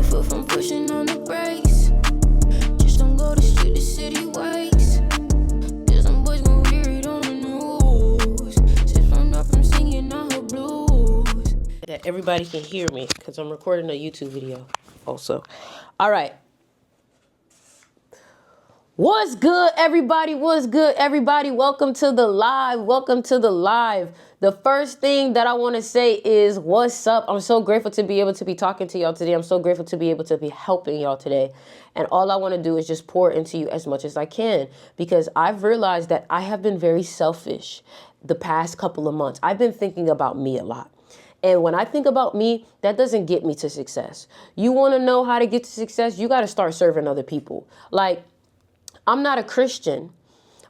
foot from pushing on the brakes. Just don't go to street to city ways. Cause some boys gon' hear it on the news. Shit from up from singing on her blues. That everybody can hear me because I'm recording a YouTube video also. All right. What's good, everybody? What's good, everybody? Welcome to the live. Welcome to the live. The first thing that I want to say is what's up? I'm so grateful to be able to be talking to y'all today. I'm so grateful to be able to be helping y'all today. And all I want to do is just pour into you as much as I can, because I've realized that I have been very selfish the past couple of months. I've been thinking about me a lot. And when I think about me, that doesn't get me to success. You want to know how to get to success? You got to start serving other people. Like, I'm not a Christian,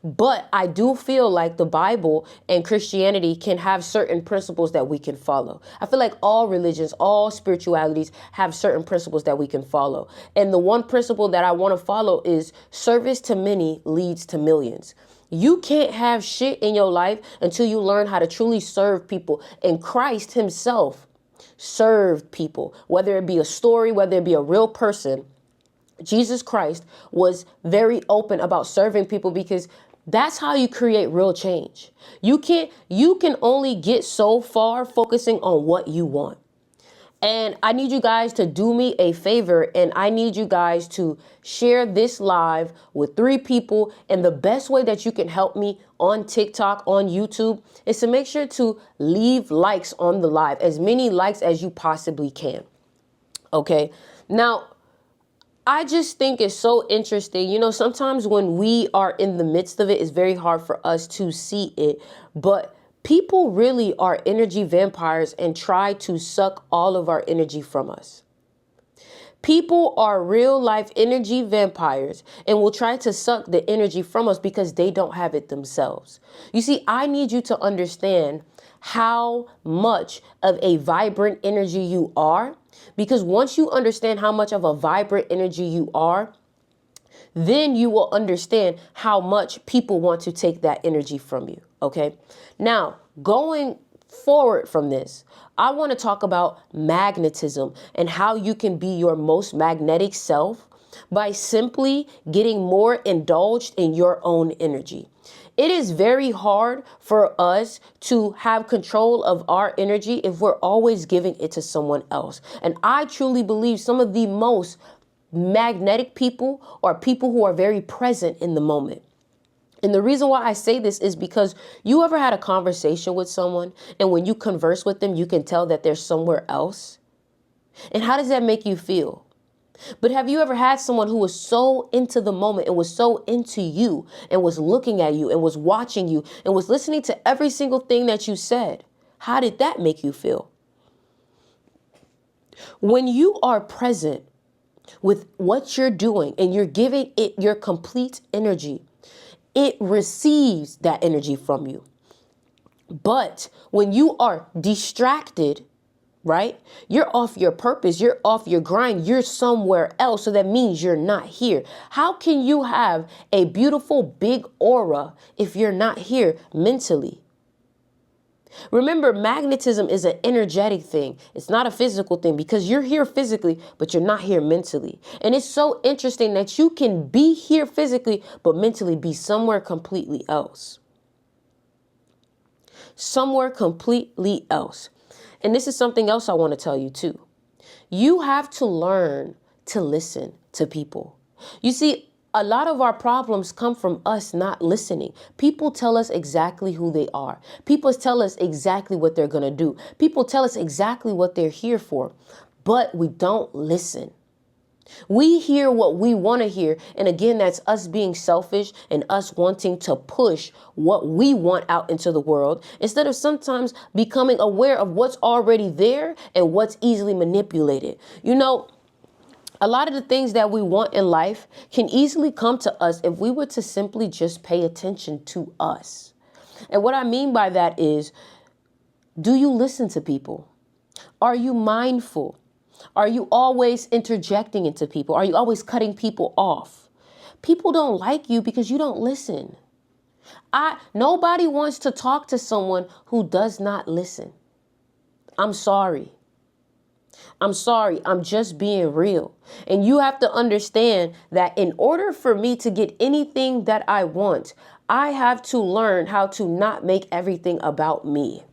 but I do feel like the Bible and Christianity can have certain principles that we can follow. I feel like all religions, all spiritualities have certain principles that we can follow. And the one principle that I want to follow is service to many leads to millions. You can't have shit in your life until you learn how to truly serve people. And Christ himself served people, whether it be a story, whether it be a real person. Jesus Christ was very open about serving people because that's how you create real change. You can only get so far focusing on what you want. And I need you guys to do me a favor, and I need you guys to share this live with 3 people. And the best way that you can help me on TikTok, on YouTube, is to make sure to leave likes on the live, as many likes as you possibly can. Okay. Now, I just think it's so interesting. You know, sometimes when we are in the midst of it, it's very hard for us to see it. But people really are energy vampires and try to suck all of our energy from us. People are real life energy vampires and will try to suck the energy from us because they don't have it themselves. You see, I need you to understand how much of a vibrant energy you are, because once you understand how much of a vibrant energy you are, then you will understand how much people want to take that energy from you. Okay. Now, going forward from this, I want to talk about magnetism and how you can be your most magnetic self by simply getting more indulged in your own energy. It is very hard for us to have control of our energy if we're always giving it to someone else. And I truly believe some of the most magnetic people are people who are very present in the moment. And the reason why I say this is because you ever had a conversation with someone and when you converse with them, you can tell that they're somewhere else? And how does that make you feel? But have you ever had someone who was so into the moment and was so into you and was looking at you and was watching you and was listening to every single thing that you said? How did that make you feel? When you are present with what you're doing and you're giving it your complete energy, it receives that energy from you. But when you are distracted, right? You're off your purpose. You're off your grind. You're somewhere else. So that means you're not here. How can you have a beautiful big aura if you're not here mentally? Remember, magnetism is an energetic thing. It's not a physical thing, because you're here physically, but you're not here mentally. And it's so interesting that you can be here physically, but mentally be somewhere completely else. Somewhere completely else. And this is something else I want to tell you too. You have to learn to listen to people. You see, a lot of our problems come from us not listening. People tell us exactly who they are. People tell us exactly what they're going to do. People tell us exactly what they're here for, but we don't listen. We hear what we want to hear. And again, that's us being selfish and us wanting to push what we want out into the world instead of sometimes becoming aware of what's already there and what's easily manipulated. You know, a lot of the things that we want in life can easily come to us if we were to simply just pay attention to us. And what I mean by that is, do you listen to people? Are you mindful? Are you always interjecting into people? Are you always cutting people off? People don't like you because you don't listen. Nobody wants to talk to someone who does not listen. I'm sorry. I'm sorry, I'm just being real. And you have to understand that in order for me to get anything that I want, I have to learn how to not make everything about me.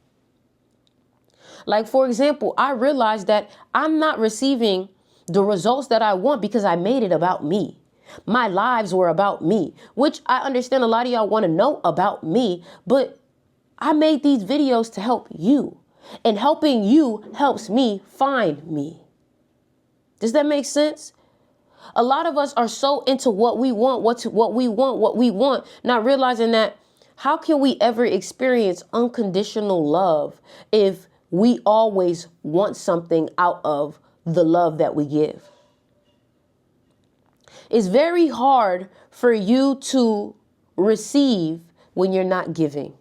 Like, for example, I realized that I'm not receiving the results that I want because I made it about me. My lives were about me, which I understand a lot of y'all want to know about me, but I made these videos to help you. And helping you helps me find me. Does that make sense? A lot of us are so into what we want, what we want, not realizing that how can we ever experience unconditional love if we always want something out of the love that we give? It's very hard for you to receive when you're not giving.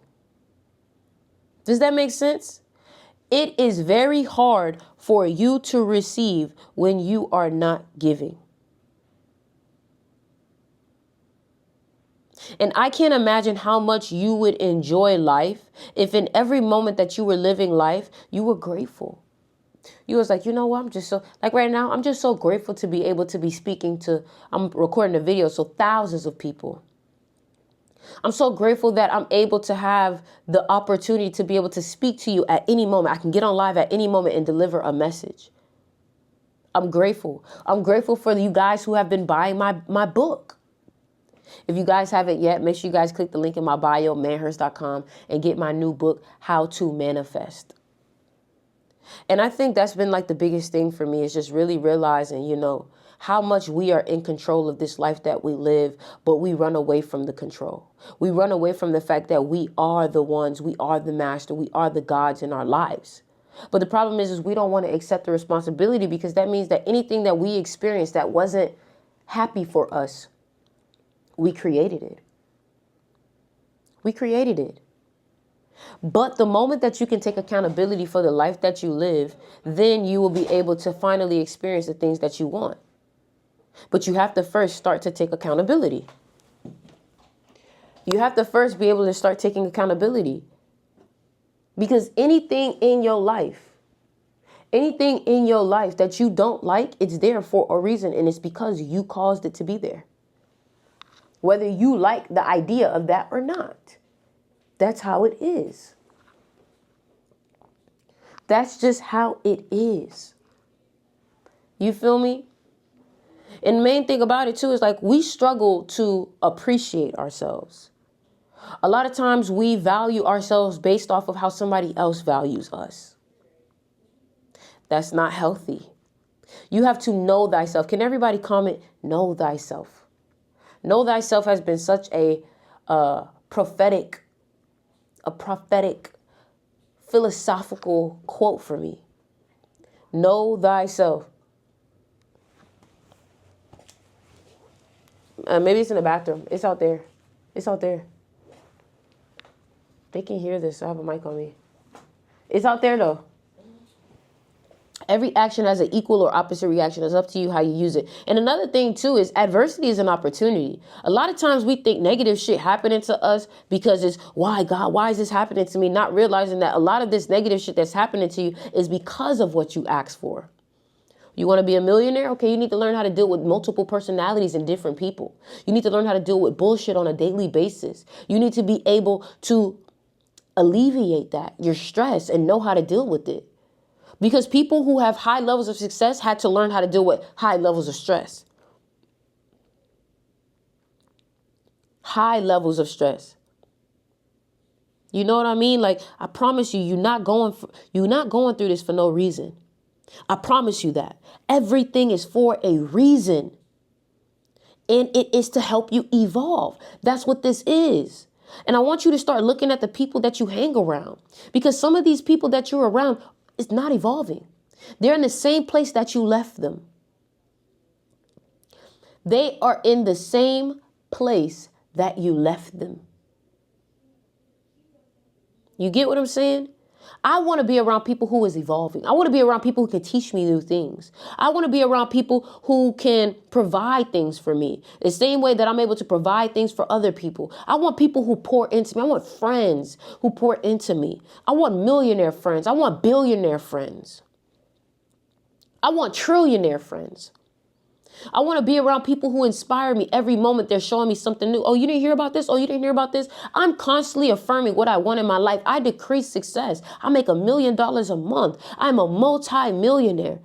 Does that make sense? It is very hard for you to receive when you are not giving. And I can't imagine how much you would enjoy life if in every moment that you were living life, you were grateful. You was like, you know what? I'm just so, like right now, I'm just so grateful to be able to be speaking to, I'm recording a video, so thousands of people. I'm so grateful that I'm able to have the opportunity to be able to speak to you at any moment. I can get on live at any moment and deliver a message. I'm grateful. I'm grateful for you guys who have been buying my book. If you guys haven't yet, make sure you guys click the link in my bio, manhurst.com, and get my new book, How to Manifest. And I think that's been like the biggest thing for me is just really realizing, you know, how much we are in control of this life that we live, but we run away from the control. We run away from the fact that we are the ones, we are the master, we are the gods in our lives. But the problem is we don't want to accept the responsibility because that means that anything that we experienced that wasn't happy for us, we created it. We created it. But the moment that you can take accountability for the life that you live, then you will be able to finally experience the things that you want. But you have to first start to take accountability. You have to first be able to start taking accountability. Because anything in your life that you don't like, it's there for a reason. And it's because you caused it to be there. Whether you like the idea of that or not. That's how it is. That's just how it is. You feel me? And the main thing about it too is like we struggle to appreciate ourselves. A lot of times we value ourselves based off of how somebody else values us. That's not healthy. You have to know thyself. Can everybody comment, know thyself? Know thyself has been such a prophetic philosophical quote for me. Know thyself. Maybe it's in the bathroom. It's out there. It's out there. They can hear this. I have a mic on me. It's out there though. Every action has an equal or opposite reaction. It's up to you how you use it. And another thing too is adversity is an opportunity. A lot of times we think negative shit happening to us because it's why God, why is this happening to me? Not realizing that a lot of this negative shit that's happening to you is because of what you asked for. You want to be a millionaire? Okay, you need to learn how to deal with multiple personalities and different people. You need to learn how to deal with bullshit on a daily basis. You need to be able to alleviate that, your stress, and know how to deal with it. Because people who have high levels of success had to learn how to deal with high levels of stress. High levels of stress. You know what I mean? Like, I promise you, you're not going through this for no reason. I promise you that. Everything is for a reason. And it is to help you evolve. That's what this is. And I want you to start looking at the people that you hang around. Because some of these people that you're around is not evolving. They're in the same place that you left them. They are in the same place that you left them. You get what I'm saying? I want to be around people who is evolving. I want to be around people who can teach me new things. I want to be around people who can provide things for me. The same way that I'm able to provide things for other people. I want people who pour into me. I want friends who pour into me. I want millionaire friends. I want billionaire friends. I want trillionaire friends. I want to be around people who inspire me every moment. They're showing me something new. Oh, you didn't hear about this? Oh, you didn't hear about this? I'm constantly affirming what I want in my life. I decrease success. I make $1 million a month. I'm a multi-millionaire.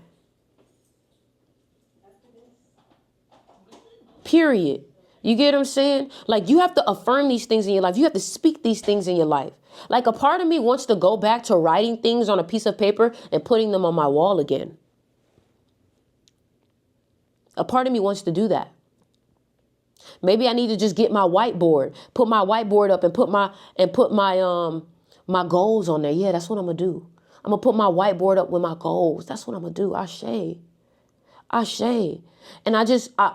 Period. You get what I'm saying? Like, you have to affirm these things in your life. You have to speak these things in your life. Like, a part of me wants to go back to writing things on a piece of paper and putting them on my wall again. A part of me wants to do that. Maybe I need to just get my whiteboard, put my whiteboard up and put my goals on there. Yeah, that's what I'm gonna do. I'm gonna put my whiteboard up with my goals. That's what I'm gonna do. Ashe. And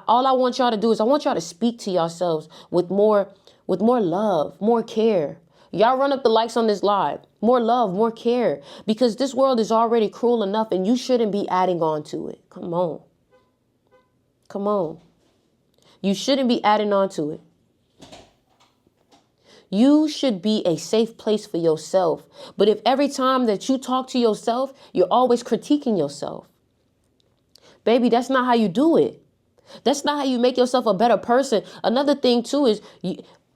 all I want y'all to do is I want y'all to speak to yourselves with more love, more care. Y'all run up the likes on this live. More love, more care. Because this world is already cruel enough and you shouldn't be adding on to it. Come on. Come on. You shouldn't be adding on to it. You should be a safe place for yourself. But if every time that you talk to yourself, you're always critiquing yourself, baby, that's not how you do it. That's not how you make yourself a better person. Another thing too is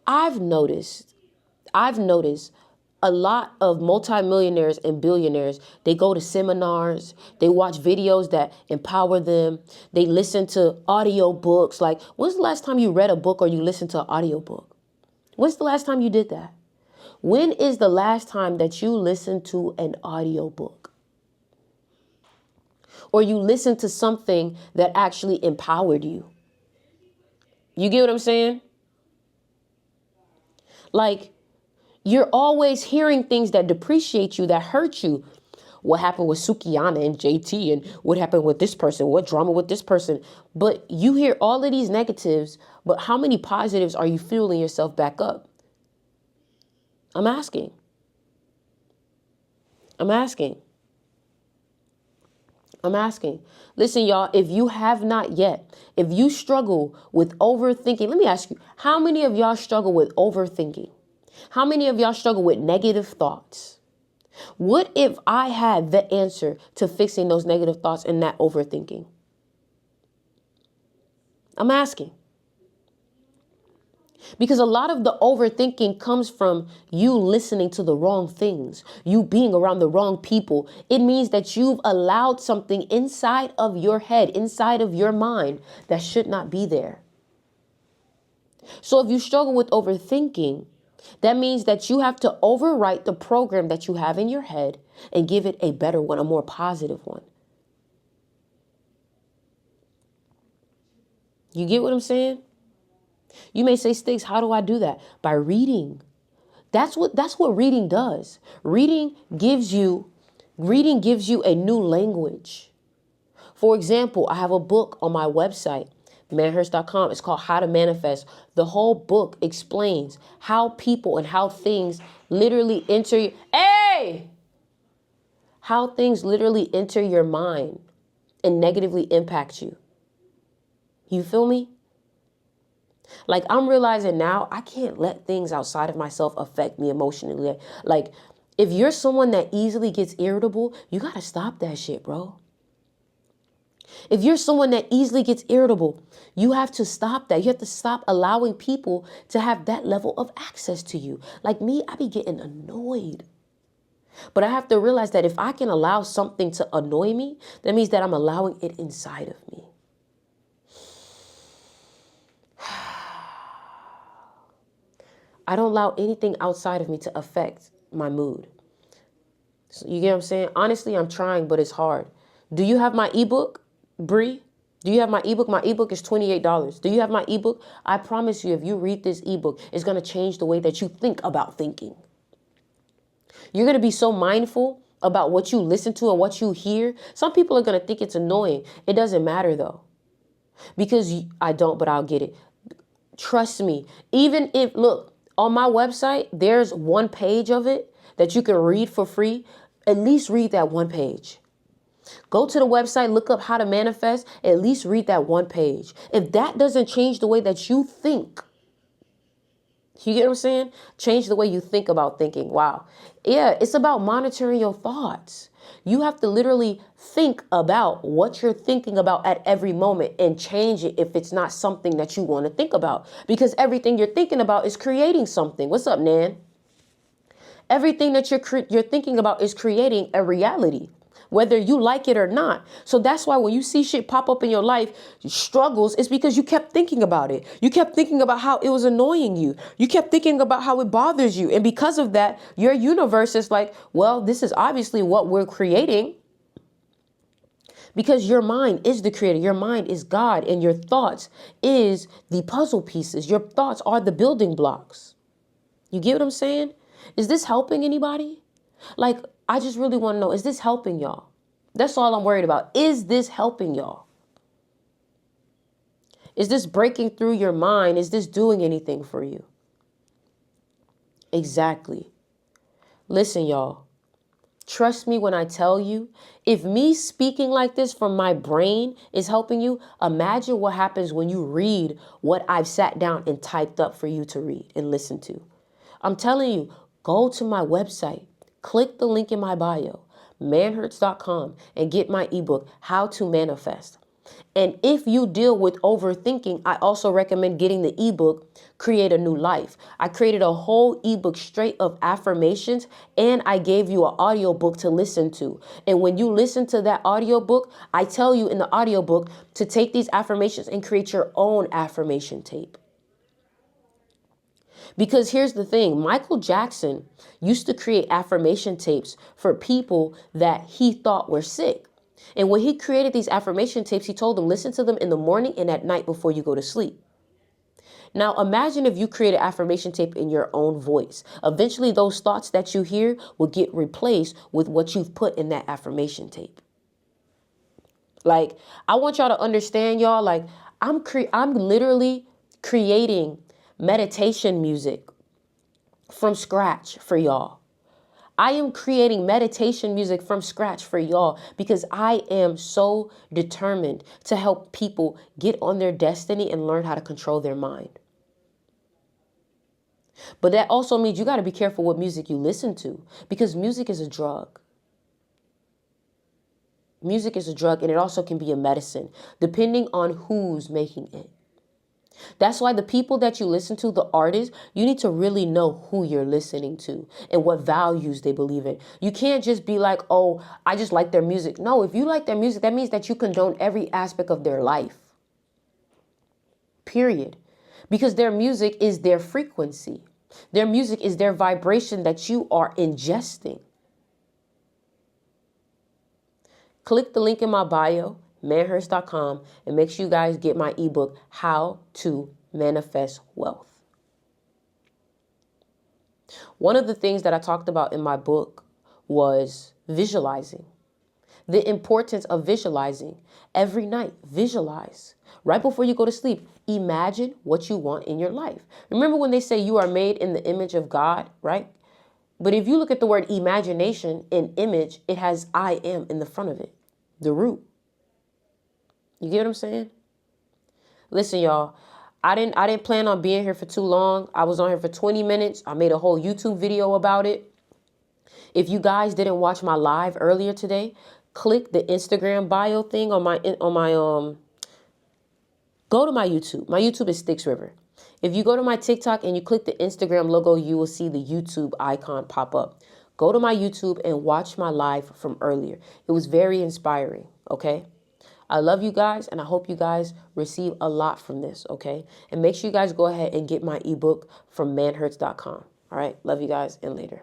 I've noticed a lot of multimillionaires and billionaires, they go to seminars, they watch videos that empower them, they listen to audio books. Like, when's the last time you read a book or you listened to an audio book? When's the last time you did that? When is the last time that you listened to an audio book? Or you listened to something that actually empowered you? You get what I'm saying? Like, you're always hearing things that depreciate you, that hurt you. What happened with Sukiyana and JT, and what happened with this person, what drama with this person. But you hear all of these negatives, but how many positives are you fueling yourself back up? I'm asking. Listen, y'all, if you have not yet, if you struggle with overthinking, let me ask you, how many of y'all struggle with overthinking? How many of y'all struggle with negative thoughts? What if I had the answer to fixing those negative thoughts and that overthinking? I'm asking. Because a lot of the overthinking comes from you listening to the wrong things, you being around the wrong people. It means that you've allowed something inside of your head, inside of your mind, that should not be there. So if you struggle with overthinking, that means that you have to overwrite the program that you have in your head and give it a better one, a more positive one. You get what I'm saying? You may say, Sticks, how do I do that? By reading. That's what reading does. Reading gives you a new language. For example, I have a book on my website, manhurst.com. It's called How to Manifest. The whole book explains how people and how things literally enter how things literally enter your mind and negatively impact you. You feel me? Like, I'm realizing now I can't let things outside of myself affect me emotionally. Like, if you're someone that easily gets irritable, you got to stop that shit, bro. If you're someone that easily gets irritable, you have to stop that. You have to stop allowing people to have that level of access to you. Like me, I be getting annoyed. But I have to realize that if I can allow something to annoy me, that means that I'm allowing it inside of me. I don't allow anything outside of me to affect my mood. So you get what I'm saying? Honestly, I'm trying, but it's hard. Do you have my ebook, Bree? Do you have my ebook? My ebook is $28. Do you have my ebook? I promise you, if you read this ebook, it's going to change the way that you think about thinking. You're going to be so mindful about what you listen to and what you hear. Some people are going to think it's annoying. It doesn't matter, though. Because I don't, but I'll get it. Trust me. Even if, look, on my website, there's one page of it that you can read for free. At least read that one page. Go to the website, look up How to Manifest, at least read that one page. If that doesn't change the way that you think, you get what I'm saying? Change the way you think about thinking. Wow. Yeah, it's about monitoring your thoughts. You have to literally think about what you're thinking about at every moment and change it if it's not something that you want to think about. Because everything you're thinking about is creating something. What's up, Nan? Everything that you're thinking about is creating a reality, whether you like it or not. So that's why when you see shit pop up in your life, struggles, it's because you kept thinking about it. You kept thinking about how it was annoying you. You kept thinking about how it bothers you. And because of that, your universe is like, well, this is obviously what we're creating. Because your mind is the creator. Your mind is God, and your thoughts is the puzzle pieces. Your thoughts are the building blocks. You get what I'm saying? Is this helping anybody? Like, I just really want to know, is this helping y'all? That's all I'm worried about. Is this helping y'all? Is this breaking through your mind? Is this doing anything for you? Exactly. Listen, y'all. Trust me when I tell you, if me speaking like this from my brain is helping you, imagine what happens when you read what I've sat down and typed up for you to read and listen to. I'm telling you, go to my website, click the link in my bio, manhurts.com, and get my ebook, How to Manifest. And if you deal with overthinking, I also recommend getting the ebook, Create a New Life. I created a whole ebook straight of affirmations, and I gave you an audiobook to listen to. And when you listen to that audiobook, I tell you in the audiobook to take these affirmations and create your own affirmation tape. Because here's the thing, Michael Jackson used to create affirmation tapes for people that he thought were sick. And when he created these affirmation tapes, he told them, listen to them in the morning and at night before you go to sleep. Now, imagine if you create an affirmation tape in your own voice. Eventually, those thoughts that you hear will get replaced with what you've put in that affirmation tape. Like, I want y'all to understand, y'all, like, I'm literally creating meditation music from scratch for y'all. I am creating meditation music from scratch for y'all because I am so determined to help people get on their destiny and learn how to control their mind. But that also means you got to be careful what music you listen to, because music is a drug. Music is a drug, and it also can be a medicine, depending on who's making it. That's why the people that you listen to, the artists, you need to really know who you're listening to and what values they believe in. You can't just be like, oh, I just like their music. No, if you like their music, that means that you condone every aspect of their life. Period. Because their music is their frequency. Their music is their vibration that you are ingesting. Click the link in my bio, manhurts.com, and make sure you guys get my ebook, How to Manifest Wealth. One of the things that I talked about in my book was visualizing. The importance of visualizing. Every night, visualize. Right before you go to sleep, imagine what you want in your life. Remember when they say you are made in the image of God, right? But if you look at the word imagination in image, it has I am in the front of it, the root. You get what I'm saying? Listen, y'all, I didn't plan on being here for too long. I was on here for 20 minutes. I made a whole YouTube video about it. If you guys didn't watch my live earlier today, click the Instagram bio thing on my go to my YouTube. My YouTube is Sticks River. If you go to my TikTok and you click the Instagram logo, you will see the YouTube icon pop up. Go to my YouTube and watch my live from earlier. It was very inspiring, okay? I love you guys, and I hope you guys receive a lot from this, okay? And make sure you guys go ahead and get my ebook from manhurts.com. All right? Love you guys, and later.